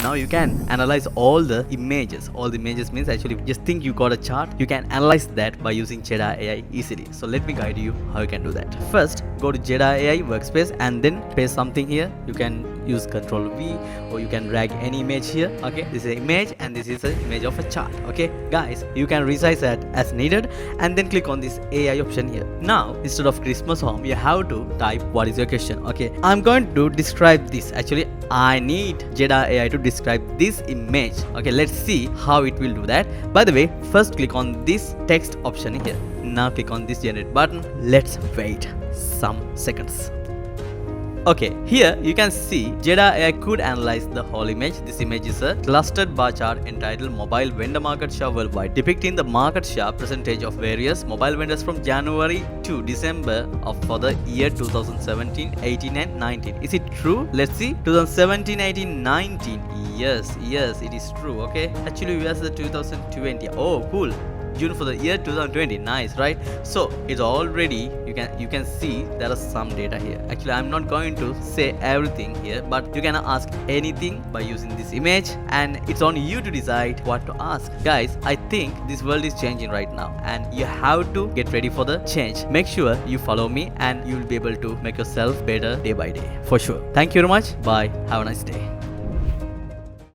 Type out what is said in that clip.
Now you can analyze all the images. All the images means actually just think you got a chart. You can analyze that by using Jeda AI easily. So let me guide you how you can do that. First, go to Jeda AI workspace and then paste something here. You can use Ctrl V or you can drag any image here. Okay, this is an image and this is an image of a chart. Okay, guys, you can resize that as needed and then click on this AI option here. Now, instead of Christmas home, you have to type what is your question. Okay, I'm going to describe this. Actually, I need Jeda AI to describe this image. Okay, let's see how it will do that. By the way, first click on this text option here. Now click on this generate button. Let's wait some seconds. Okay, here you can see Jeda AI could analyze the whole image. This image is a clustered bar chart entitled Mobile Vendor Market Share Worldwide, depicting the market share percentage of various mobile vendors from January to December for the year 2017, 18 and 19. Is it true? Let's see. 2017, 18, 19. Yes, it is true. Okay, actually we are the 2020. Oh, cool. June for the year 2020. Nice, right? So it's already you can see there is some data here. Actually, I'm not going to say everything here, but you can ask anything by using this image, and it's on you to decide what to ask. Guys, I think this world is changing right now, and you have to get ready for the change. Make sure you follow me, and you will be able to make yourself better day by day for sure. Thank you very much. Bye. Have a nice day.